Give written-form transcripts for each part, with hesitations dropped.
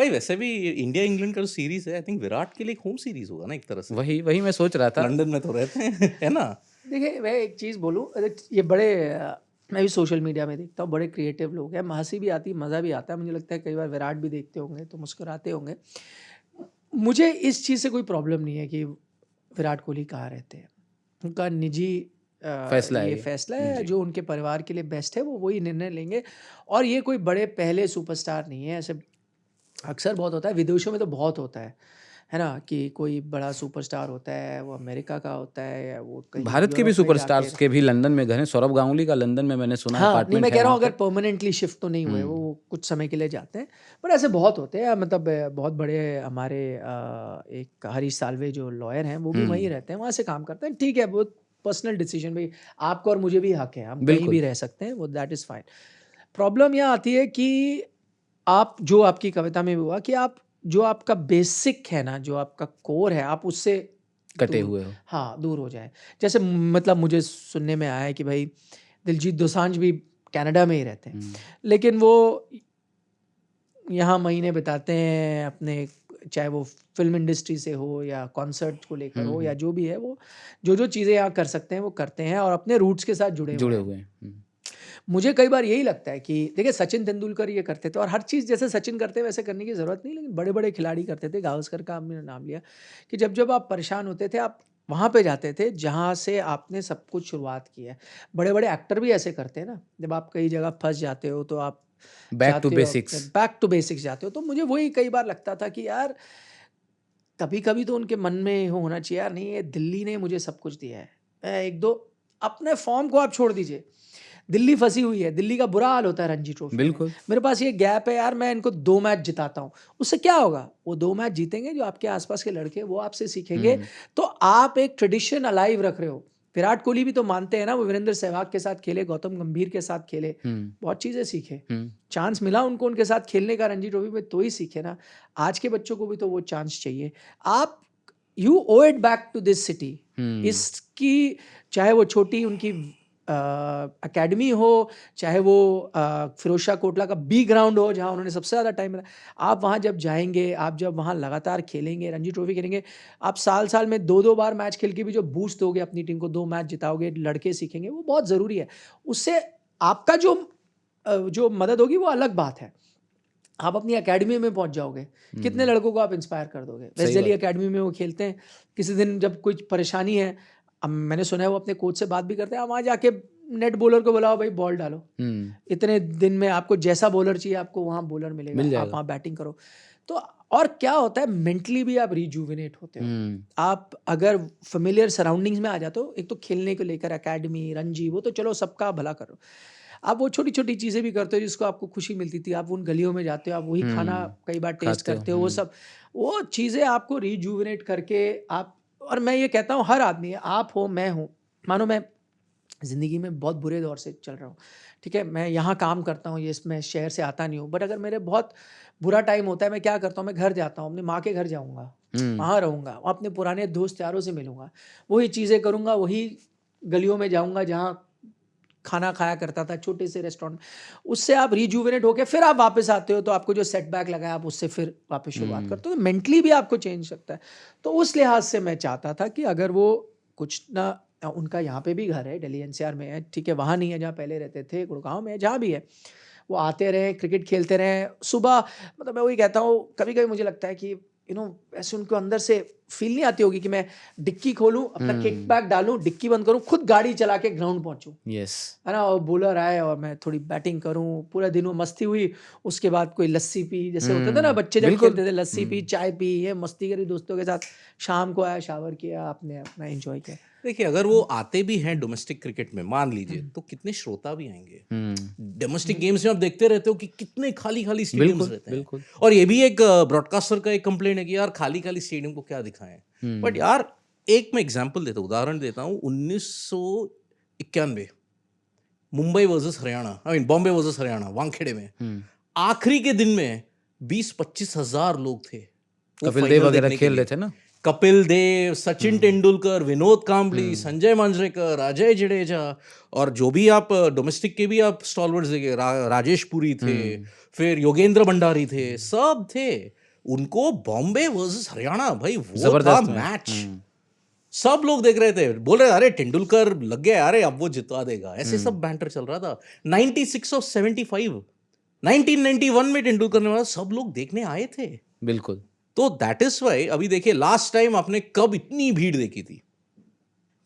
भाई वैसे भी इंडिया इंग्लैंड का जो सीरीज है, आई थिंक विराट के लिए एक होम सीरीज होगा ना एक तरह से। वही वही मैं सोच रहा था। लंदन में तो रहते हैं है ना। देखिए मैं एक चीज़ बोलूँ, ये बड़े मैं भी सोशल मीडिया में देखता हूँ, बड़े क्रिएटिव लोग हैं, हंसी भी आती है, मज़ा भी आता है। मुझे लगता है कई बार विराट भी देखते होंगे तो मुस्कुराते होंगे। मुझे इस चीज़ से कोई प्रॉब्लम नहीं है कि विराट कोहली कहाँ रहते हैं। उनका निजी फैसला है ये ये। फैसला है, जी। जो उनके परिवार के लिए बेस्ट है वो वही निर्णय लेंगे। और ये कोई बड़े पहले सुपरस्टार नहीं है। ऐसे अक्सर बहुत होता है, विदेशों में तो बहुत होता है ना, कि कोई बड़ा सुपरस्टार होता है, वो अमेरिका का होता है या वो कहीं भारत के भी यूरोप में सुपरस्टार्स जाके। के भी लंदन में घर हैं। सौरभ गांगुली का लंदन में मैंने सुना हाँ, नहीं अपार्टमेंट मैं है कह रहा हूँ वहाँ अगर पे। परमानेंटली शिफ्ट तो नहीं हुए वो कुछ समय के लिए जाते हैं। पर ऐसे बहुत होते हैं, मतलब बहुत बड़े हमारे एक हरीश साल्वे जो लॉयर हैं वो भी वहीं रहते हैं, वहाँ से काम करते हैं। ठीक है, वो पर्सनल डिसीजन भाई, आपको और मुझे भी हक है, हम कहीं बिल्कुल। भी रह सकते हैं, वो दैट इज़ फाइन। प्रॉब्लम यहाँ आती है कि आप जो आपकी कविता में भी हुआ कि आप जो आपका बेसिक है ना, जो आपका कोर है, आप उससे कटे दूर, हुए हो। हाँ दूर हो जाए। जैसे मतलब मुझे सुनने में आया है कि भाई दिलजीत दोसांझ भी कनाडा में ही रहते हैं, लेकिन वो यहाँ महीने बिताते हैं अपने, चाहे वो फिल्म इंडस्ट्री से हो या कॉन्सर्ट को लेकर हो या जो भी है, वो जो चीज़ें यहाँ कर सकते हैं वो करते हैं और अपने रूट्स के साथ जुड़े हुए हैं। मुझे कई बार यही लगता है कि देखिए सचिन तेंदुलकर ये करते थे और हर चीज़ जैसे सचिन करते हैं वैसे करने की ज़रूरत नहीं, लेकिन बड़े बड़े खिलाड़ी करते थे। गावस्कर का हमने नाम लिया कि जब आप परेशान होते थे, आप वहाँ पे जाते थे जहाँ से आपने सब कुछ शुरुआत की है। बड़े बड़े एक्टर भी ऐसे करते हैं ना, जब आप कई जगह फंस जाते हो तो आप back to basics. Back to basics जाते हो। तो मुझे वही कई बार लगता था कि यार कभी कभी तो उनके मन में होना चाहिए, यार नहीं ये दिल्ली ने मुझे सब कुछ दिया है, एक दो अपने फॉर्म को आप छोड़ दीजिए। दिल्ली फंसी हुई है, दिल्ली का बुरा हाल होता है रणजी ट्रॉफी में। बिल्कुल। मेरे पास ये गैप है यार, मैं इनको 2 मैच जिताता हूँ, उससे क्या होगा? वो 2 मैच जीतेंगे, जो आपके आसपास के लड़के वो आपसे सीखेंगे। तो आप एक ट्रेडिशन अलाइव रख रहे हो। विराट कोहली भी तो मानते हैं ना, वो वीरेंद्र सहवाग के साथ खेले, गौतम गंभीर के साथ खेले, बहुत चीज़ें सीखे। चांस मिला उनको उनके साथ खेलने का रणजी ट्रॉफी में, तो ही सीखे ना। आज के बच्चों को भी तो वो चांस चाहिए। आप you owe it back to this city. इसकी चाहे वो छोटी उनकी एकेडमी हो, चाहे वो फिरोजशाह कोटला का बी ग्राउंड हो जहाँ उन्होंने सबसे ज़्यादा टाइम मिला, आप वहाँ जब जाएंगे, आप जब वहाँ लगातार खेलेंगे, रणजी ट्रॉफी खेलेंगे, आप साल साल में 2-2 बार मैच खेल के भी जो बूस्ट दोगे अपनी टीम को, 2 मैच जिताओगे, लड़के सीखेंगे, वो बहुत ज़रूरी है। उससे आपका जो मदद होगी वो अलग बात है। आप अपनी एकेडमी में पहुंच जाओगे, कितने लड़कों को आप इंस्पायर कर दोगे। वेस्ट दिल्ली एकेडमी में वो खेलते हैं, किसी दिन जब कुछ परेशानी है, अब मैंने सुना है वो अपने कोच से बात भी करते हैं, आप वहाँ जाके नेट बॉलर को बुलाओ, भाई बॉल डालो, इतने दिन में आपको जैसा बॉलर चाहिए आपको वहाँ बॉलर मिलेगा, आप वहाँ बैटिंग करो। तो और क्या होता है, मेंटली भी आप रिजुविनेट होते हो। आप अगर फेमिलियर सराउंडिंग्स में आ जाते हो, एक तो खेलने को लेकर एकेडमी, रणजी, वो तो चलो सबका भला करो, आप वो छोटी छोटी चीज़ें भी करते हो जिसको आपको खुशी मिलती थी, आप उन गलियों में जाते हो, आप वही खाना कई बार टेस्ट करते हो, वो चीज़ें आपको रिजुविनेट करके आप। और मैं ये कहता हूँ हर आदमी, आप हो, मैं हूँ, मानो मैं ज़िंदगी में बहुत बुरे दौर से चल रहा हूँ, ठीक है, मैं यहाँ काम करता हूँ, ये मैं शहर से आता नहीं हूँ, बट अगर मेरे बहुत बुरा टाइम होता है, मैं क्या करता हूँ, मैं घर जाता हूँ, अपनी माँ के घर जाऊँगा, वहाँ रहूँगा, अपने पुराने दोस्त यारों से मिलूँगा, वही चीज़ें करूँगा, वही गलियों में जाऊँगा जहाँ खाना खाया करता था, छोटे से रेस्टोरेंट। उससे आप रिजुविनेट होके फिर आप वापस आते हो, तो आपको जो सेटबैक लगा है आप उससे फिर वापस शुरुआत करते हो, तो मेंटली भी आपको चेंज सकता है। तो उस लिहाज से मैं चाहता था कि अगर वो कुछ ना, उनका यहाँ पे भी घर है, दिल्ली एनसीआर में है, ठीक है, वहाँ नहीं है जहाँ पहले रहते थे, गुड़गांव में है, जहाँ भी है, वो आते रहे, क्रिकेट खेलते रहे सुबह। मतलब मैं वही कहता हूँ, कभी कभी मुझे लगता है कि ऐसे उनको अंदर से फील नहीं आती होगी कि मैं डिक्की खोलूं, अपना किक बैक डालूं, डिक्की बंद करूं, खुद गाड़ी चला के ग्राउंड पहुंचूं, है ना, और बॉलर आए और मैं थोड़ी बैटिंग करूं, पूरा दिन वो मस्ती हुई, उसके बाद कोई लस्सी पी, जैसे होते थे ना बच्चे जब खेलते थे, लस्सी पी, चाय पी, ये मस्ती करी दोस्तों के साथ, शाम को आया, शावर किया, आपने अपना एंजॉय किया। देखिए अगर वो आते भी हैं डोमेस्टिक क्रिकेट में, मान लीजिए, तो कितने श्रोता भी आएंगे। डोमेस्टिक गेम्स में आप देखते रहते हो कि कितने खाली खाली स्टेडियम्स रहते हैं, और ये भी एक ब्रॉडकास्टर का एक कंप्लेंट है कि यार खाली खाली स्टेडियम को क्या दिखाएं। बट यार एक मैं एग्जांपल देता हूँ, उदाहरण देता हूँ, 1991 मुंबई वर्सेस हरियाणा, बॉम्बे वर्सेस हरियाणा, वानखेड़े में आखिरी के दिन में 20-25 हजार लोग थे कपिल देव वगैरह खेल रहे थे ना, कपिल देव, सचिन तेंदुलकर, विनोद कांबली, संजय मांजरेकर, अजय जडेजा, और जो भी आप डोमेस्टिक के भी आप स्टॉलवर्ड्स देखे, राजेश पुरी थे, फिर योगेंद्र भंडारी थे, सब थे। उनको बॉम्बे वर्सेस हरियाणा, भाई वो था जबरदस्त मैच। सब लोग देख रहे थे, बोल रहे अरे तेंदुलकर लग गया, अरे अब वो जितवा देगा, ऐसे सब बैंटर चल रहा था। 96 और 75, 1991 में तेंदुलकर ने मारा, सब लोग देखने आए थे। बिल्कुल। तो दैट इज वाई अभी देखिए लास्ट टाइम आपने कब इतनी भीड़ देखी थी?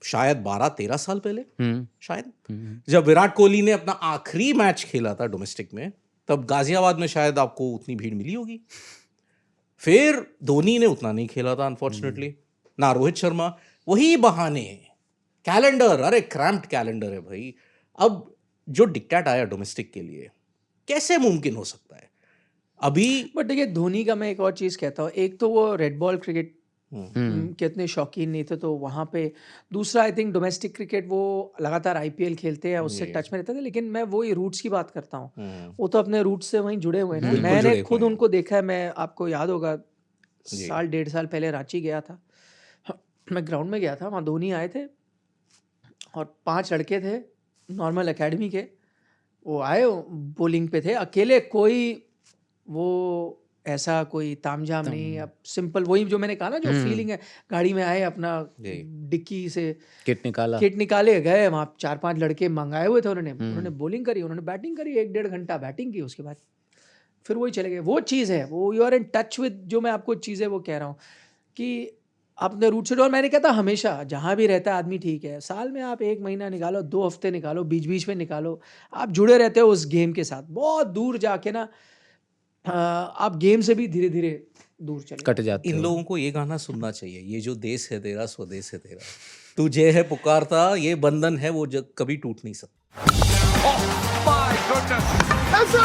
शायद 12-13 साल पहले, शायद जब विराट कोहली ने अपना आखिरी मैच खेला था डोमेस्टिक में, तब गाजियाबाद में शायद आपको उतनी भीड़ मिली होगी। फिर धोनी ने उतना नहीं खेला था अनफॉर्चुनेटली, ना रोहित शर्मा। वही बहाने, कैलेंडर, अरे क्रैम्प्ड कैलेंडर है भाई। अब जो डिक्टेट आया डोमेस्टिक के लिए, कैसे मुमकिन हो सकता है अभी? बट देखिए धोनी का मैं एक और चीज़ कहता हूँ, एक तो वो रेड बॉल क्रिकेट के इतने शौकीन नहीं थे, तो वहाँ पे दूसरा आई थिंक डोमेस्टिक क्रिकेट वो लगातार आईपीएल खेलते हैं, उससे टच में रहते थे। लेकिन मैं वही रूट्स की बात करता हूँ, वो तो अपने रूट्स से वहीं जुड़े हुए हैं ना। मैंने खुद उनको देखा है, मैं आपको याद होगा 1.5 साल पहले रांची गया था, मैं ग्राउंड में गया था, वहाँ धोनी आए थे और 5 लड़के थे नॉर्मल एकेडमी के, वो आए बॉलिंग पे थे अकेले, कोई वो ऐसा कोई तामझाम नहीं, अब सिंपल वही जो मैंने कहा ना, जो फीलिंग है, गाड़ी में आए, अपना डिक्की से किट निकाले, गए वहाँ 4-5 लड़के मंगाए हुए थे, उन्होंने बॉलिंग करी, उन्होंने बैटिंग करी, 1-1.5 घंटा बैटिंग की, उसके बाद फिर वही चले गए। वो चीज़ है, वो you are in touch with, जो मैं आपको चीज़ें वो कह रहा हूँ कि अपने रूट से। और मैंने कहता हमेशा जहाँ भी रहता है आदमी, ठीक है, साल में आप 1 महीना निकालो, 2 हफ्ते निकालो, बीच बीच में निकालो, आप जुड़े रहते हो उस गेम के साथ। बहुत दूर जाके ना आप गेम से भी धीरे धीरे दूर चले कट जाते इन हो। लोगों को ये गाना सुनना चाहिए, ये जो देश है तेरा स्वदेश है तेरा, तुझे है पुकारता, ये बंधन है वो कभी टूट नहीं सकता। Oh my goodness!